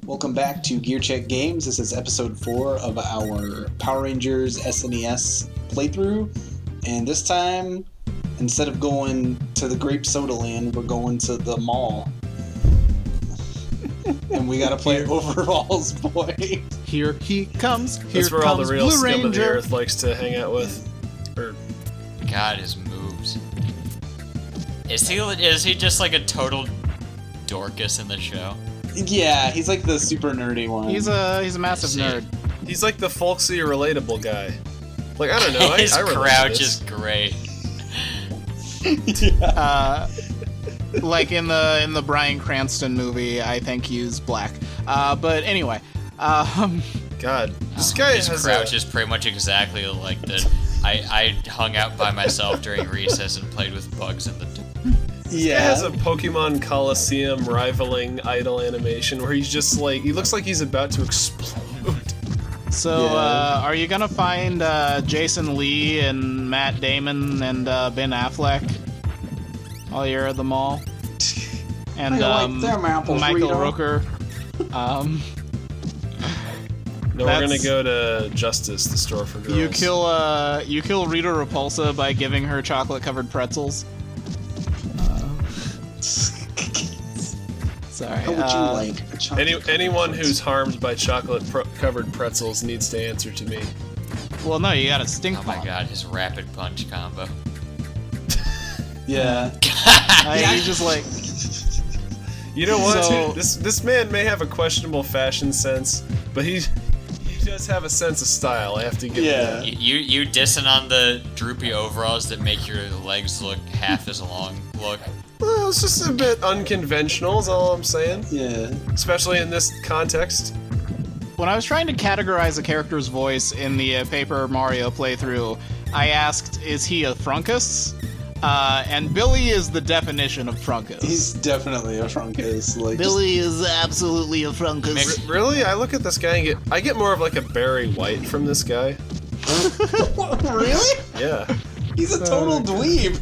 Welcome back to Gear Check Games. This is episode 4 of our Power Rangers SNES playthrough. And this time, instead of going to the Grape Soda Land, we're going to the mall. And we gotta play Overalls Boy. Here he comes. Here That's where comes all the real Blue scum Ranger. of the earth likes to hang out with. God, his moves. Is he just like a total Dorcas in the show? Yeah, he's like the super nerdy one. He's a massive nerd. He's like the folksy, relatable guy. Like, I don't know, His I relate to crouch this. is great. Like in the Bryan Cranston movie, I think he's black. But anyway, God, this guy His has crouch is pretty much exactly like the. I hung out by myself during recess and played with bugs in the. He has a Pokemon Coliseum rivaling idol animation where he's just like, he looks like he's about to explode. so are you gonna find Jason Lee and Matt Damon and Ben Affleck while you're at the mall? And I like them apples, Michael Rito. Rooker. No, we're gonna go to Justice, the store for girls. You kill Rita Repulsa by giving her chocolate-covered pretzels. Sorry. How would you like a chocolate Anyone who's harmed by chocolate-covered pretzels needs to answer to me. Well, no, you got a stink Oh my bomb. god, his rapid punch combo. Yeah. He's just like. You know what? So- This man may have a questionable fashion sense, but he does have a sense of style. I have to give him Yeah. that. You dissing on the droopy overalls that make your legs look half as long. Look. Well, it's just a bit unconventional, is all I'm saying. Yeah. Especially in this context. When I was trying to categorize a character's voice in the Paper Mario playthrough, I asked, is he a Frunkus? And Billy is the definition of Frunkus. He's definitely a Frunkus. Like, Billy is absolutely a Frunkus. Really? I look at this guy and I get more of like a Barry White from this guy. Really? Yeah. He's a total dweeb.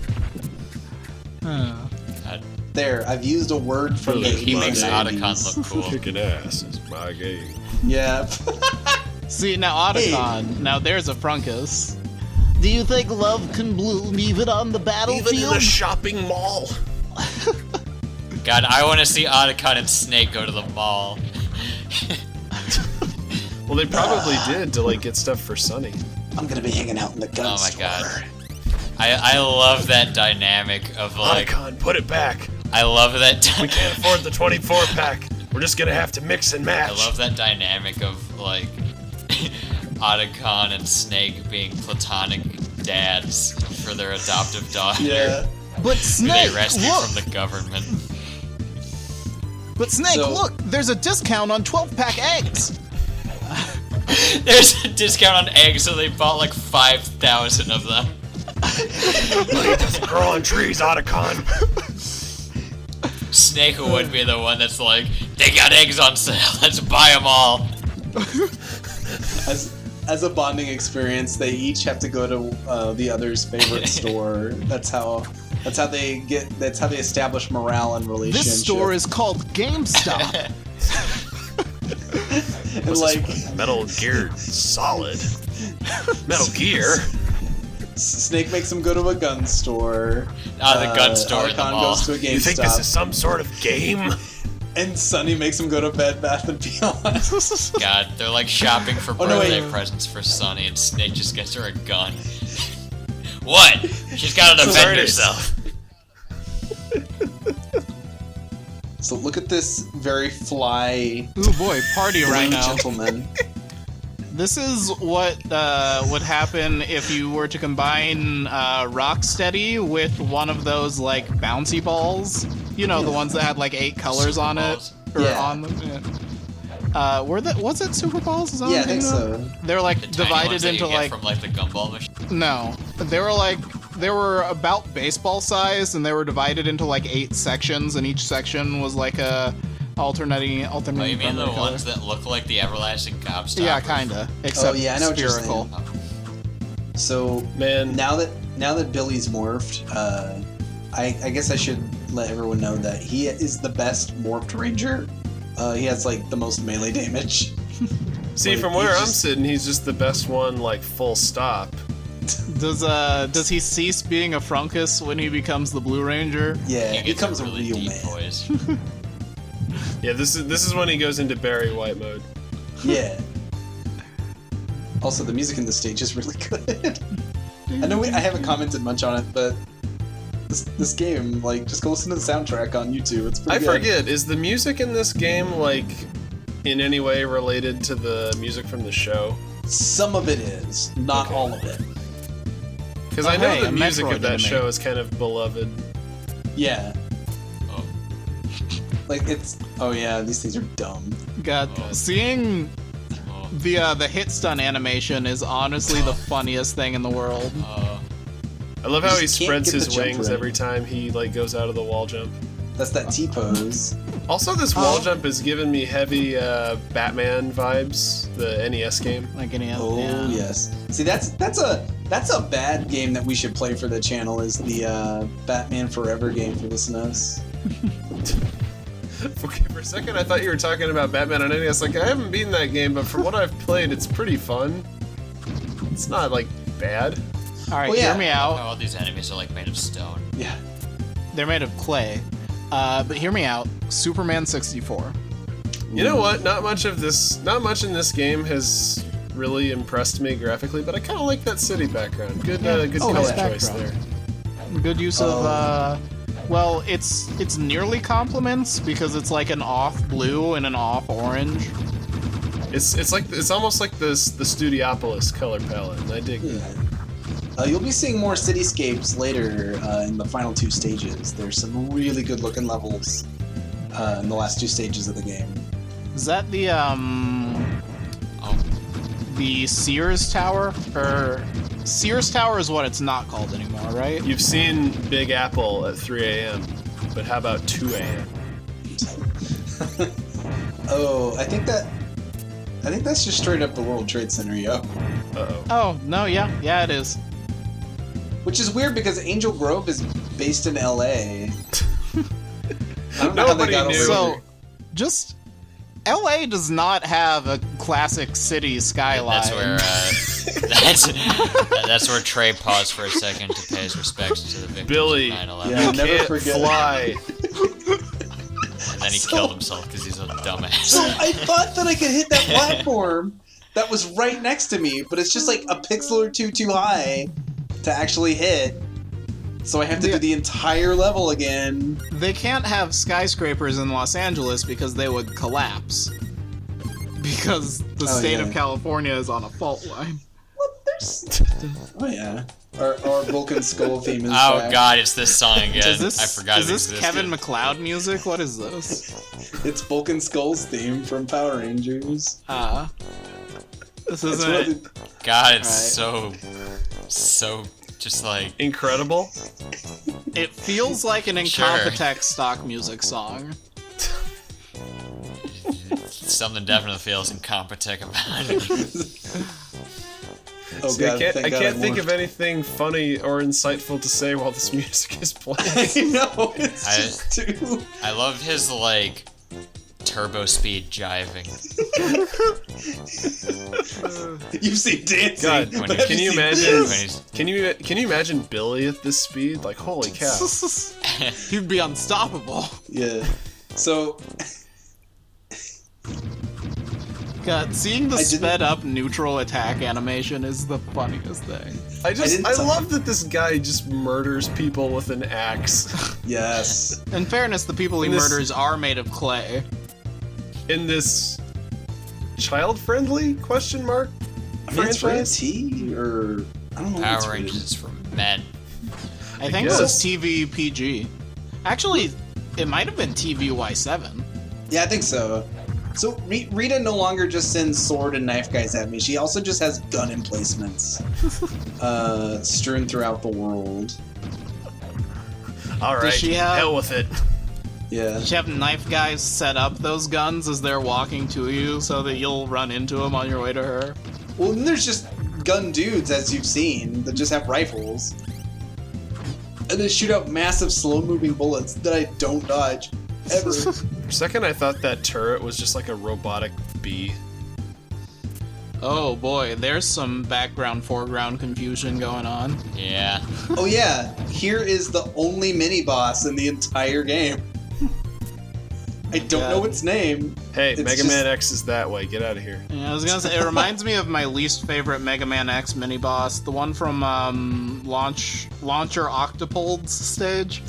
God, There, I've used a word from the he makes 80s. Otacon look cool. Kicking ass is my game. Yeah. See, now Otacon, now there's a Frunkus. Do you think love can bloom even on the battlefield? Even in a shopping mall. God, I want to see Otacon and Snake go to the mall. Well, they probably did to like get stuff for Sunny. I'm gonna be hanging out in the gun Oh my store. god. I love that dynamic of like. Otacon, put it back. I love that. We can't afford the 24 pack. We're just gonna have to mix and match. I love that dynamic of like Otacon and Snake being platonic dads for their adoptive daughter. Yeah. But Who Snake, they rescue look! from the government. But Snake, So- look! There's a discount on 12-pack eggs! There's a discount on eggs, so they bought like 5,000 of them. It doesn't grow on trees, Otacon. Snake would be the one that's like, they got eggs on sale, let's buy them all. As a bonding experience, they each have to go to the other's favorite store. That's how they establish morale and relationship. This store is called GameStop! and like Metal Gear Solid. Metal Gear. Snake makes him go to a gun store. The gun store in the Otacon mall. goes to a GameStop. You think this is some sort of game? And Sunny makes him go to Bed Bath & Beyond. God, they're like shopping for Oh, no, wait. birthday presents for Sunny, and Snake just gets her a gun. What? She's gotta defend herself. So look at this very fly Ooh boy, party blue Rhino. gentleman. This is what would happen if you were to combine Rocksteady with one of those like bouncy balls. You know, the ones that had like 8 colors on it. Balls. Or Yeah. on them. Yeah. Was it Super Balls? Is that Yeah, I what I'm think thinking of? so. They're like The tiny divided ones that into you get like from like the gumball machine. no. They were about baseball size, and they were divided into like 8 sections, and each section was like a alternating. Oh, you mean the primary color. ones that look like the everlasting gobstopper? Yeah, kinda. Except yeah, I know what you're spherical. So Man, now that Billy's morphed, I guess I should let everyone know that he is the best morphed ranger. He has like the most melee damage. See, Like, from where he's I'm just- sitting, he's just the best one, like, full stop. Does he cease being a Frunkus when he becomes the Blue Ranger? Yeah, He he gets becomes a really real deep man. voice. Yeah, this is when he goes into Barry White mode. Yeah. Also, the music in the stage is really good. I know I haven't commented much on it, but this game, like, just go listen to the soundtrack on YouTube. It's pretty I good. forget, is the music in this game, like, in any way related to the music from the show? Some of it is, not Okay. all of it. Because Oh, I know hey, the a music Metroid of that enemy. show is kind of beloved. Yeah. Oh. Like, it's... Oh, yeah, these things are dumb. God, seeing Oh. the hit stun animation is honestly the funniest thing in the world. I love You how he just can't spreads get the his jump wings right. every time he, like, goes out of the wall jump. That's that T-pose. Also, this wall jump is giving me heavy Batman vibes, the NES game. Like any Oh, yeah. yes. See, that's a bad game that we should play for the channel, is the Batman Forever game for the SNES. Okay, for a second I thought you were talking about Batman on NES. Like, I haven't beaten that game, but from what I've played, it's pretty fun. It's not, like, bad. All right, Well, yeah. hear me out. All these enemies are like made of stone. Yeah. They're made of clay. But hear me out. Superman 64. You know what? Not much in this game has really impressed me graphically, but I kind of like that city background. Good, good Oh, color yeah. choice there. Good use of well, it's nearly complements because it's like an off blue and an off orange. It's almost like the Studiopolis color palette, and I dig that. Yeah. You'll be seeing more cityscapes later in the final two stages. There's some really good looking levels in the last two stages of the game. Is that the Oh, the Sears Tower? Or Sears Tower is what it's not called anymore, right? You've seen Big Apple at 3 a.m., but how about 2 a.m.? Oh, I think that's just straight up the World Trade Center, yo. Uh-oh. Oh, no, yeah, it is. Which is weird because Angel Grove is based in LA. I don't know how they Nobody got knew. over So, here. just LA does not have a classic city skyline. that's where that's where Trey paused for a second to pay his respects to the victims Billy, of 9/11, Yeah. you never can't forget. fly. and then he killed himself because he's a dumbass. So I thought that I could hit that platform that was right next to me, but it's just like a pixel or two too high to actually hit. So I have to do the entire level again. They can't have skyscrapers in Los Angeles because they would collapse. Because the Oh, state yeah. of California is on a fault line. What? There's... Oh yeah. Our Vulcan Skull theme is Oh back. god, it's this song again. Is this, I forgot is it this existed. Kevin McLeod music? What is this? It's Vulcan Skull's theme from Power Rangers. This It's isn't really... it. God, it's Right. so just like Incredible. It feels like an Sure. Incompetech stock music song. something definitely feels incompetent about it. Oh See, god, I can't, thank I God can't think morphed. of anything funny or insightful to say while this music is playing. I know, it's I- just too... I love his like turbo speed jiving. You've seen dancing. God, When but he- have can you seen imagine? this? When he's Can you imagine Billy at this speed? Like, holy cow! He'd be unstoppable. Yeah. So, God, seeing the I didn't- sped up neutral attack animation is the funniest thing. didn't I tell- love that this guy just murders people with an axe yes. In fairness, the people he And this- murders are made of clay. in this child-friendly question mark I mean, it's rated franchise. T, or... I don't know what it's Power rated. Rangers is for men. I think it guess. was TV PG. Actually, it might have been TVY7. Yeah, I think so. So, Rita no longer just sends sword and knife guys at me. She also just has gun emplacements strewn throughout the world. All right, she have- hell with it. Yeah. Did you have knife guys set up those guns as they're walking to you so that you'll run into them on your way to her? Well, then there's just gun dudes, as you've seen, that just have rifles. And they shoot out massive, slow-moving bullets that I don't dodge. ever. For a second, I thought that turret was just like a robotic bee. Oh boy, there's some background-foreground confusion going on. Yeah. Oh yeah, here is the only mini-boss in the entire game. I don't know its name. Hey, It's Mega just- Man X is that way. Get out of here. Yeah, I was gonna say, it reminds me of my least favorite Mega Man X mini-boss, the one from Launcher Octopold's stage.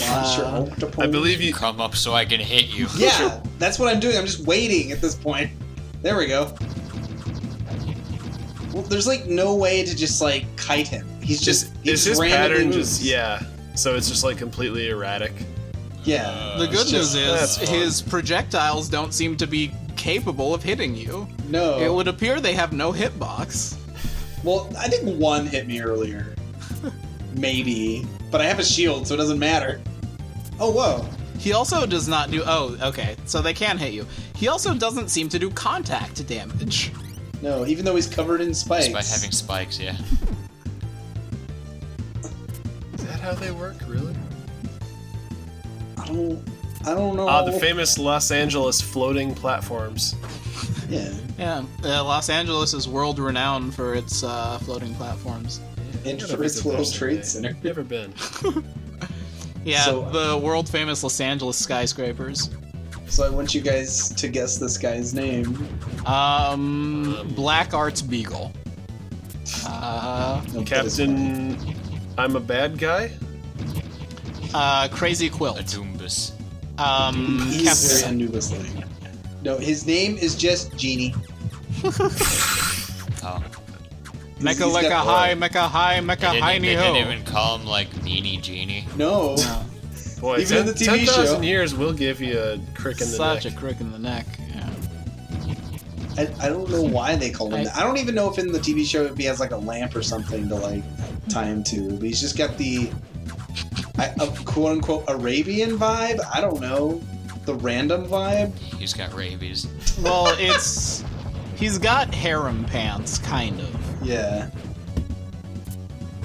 Launcher Octopus. I believe you. Come up so I can hit you. Yeah, that's what I'm doing. I'm just waiting at this point. There we go. Well, there's like no way to just like kite him. He's just Is his randomly pattern moves. just so it's just like completely erratic. Yeah. The good news that's is fun. his projectiles don't seem to be capable of hitting you. No. It would appear they have no hitbox. Well, I think one hit me earlier. Maybe. But I have a shield, so it doesn't matter. Oh, whoa. He also does not do... Oh, okay, so they can hit you. He also doesn't seem to do contact damage. No, even though he's covered in spikes. Just by having spikes, yeah. Is that how they work, really? I don't know. The famous Los Angeles floating platforms. Yeah. Yeah, Los Angeles is world-renowned for its floating platforms. And Gotta for its visit World there Trade someday. Center. Never been. Yeah, So- the world-famous Los Angeles skyscrapers. So I want you guys to guess this guy's name. Black Arts Beagle. Nope, that is Captain, I'm a bad guy. Crazy A Quilt. Doombus. funny. He's Captain. very Anubis thing. No, his name is just Genie. Oh. Mecha he's Lecca got- High, Mecha High, They Mecha didn't, High they Ho. didn't even call him like Meanie Genie. No. Boy, Even in the TV 10,000 show. years will give you a crick in the Such neck. a crick in the neck. Yeah. I don't know why they call him I- that. I don't even know if in the TV show if he has like a lamp or something to like tie him to. But he's just got the a quote unquote Arabian vibe. I don't know. The random vibe. He's got rabies. Well, he's got harem pants, kind of. Yeah.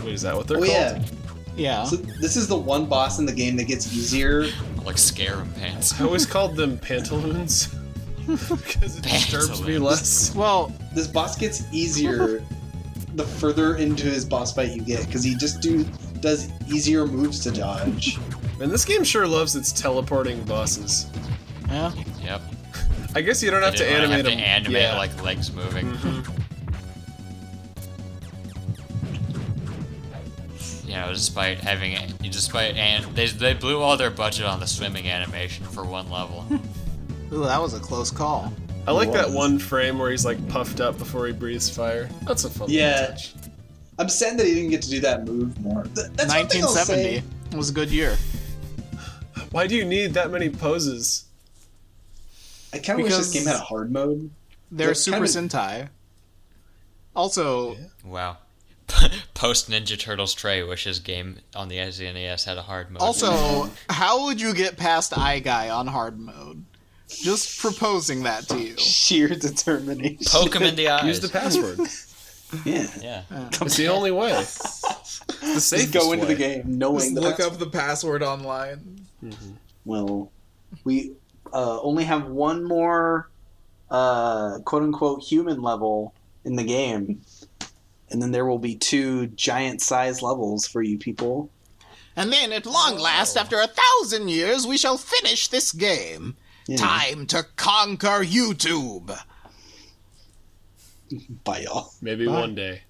Wait, is that what they're Oh called? yeah. Yeah. So this is the one boss in the game that gets easier. Like Scarab Pants. I always called them pantaloons because it disturbs me Pantaloons. less. Well, this boss gets easier the further into his boss fight you get because he just does easier moves to dodge. And this game sure loves its teleporting bosses. Yeah. Yep. I guess you don't have They to didn't wanna animate have them. to animate yeah. like legs moving. You know, despite they blew all their budget on the swimming animation for one level. Ooh, that was a close call. I like that was. one frame where he's like puffed up before he breathes fire. That's a fun Yeah. little touch. I'm sad that he didn't get to do that move more. That's one thing I'll 1970 say. was a good year. Why do you need that many poses? I kind of wish this Because- game had a hard mode. They're That's Super kinda- Sentai. Also, Wow. Post Ninja Turtles Trey wishes game on the SNES had a hard mode. also, how would you get past Eye Guy on hard mode? Just proposing that to you. Sheer determination. poke him in the eyes. Use the password. Yeah. Yeah. It's the only way. It's the Just safest go into way. the game knowing the password. the password online. Well, we only have one more quote unquote human level in the game. And then there will be 2 giant size levels for you people. And then, at long last, after 1,000 years, we shall finish this game. Yeah. Time to conquer YouTube. Bye, y'all. Maybe one day.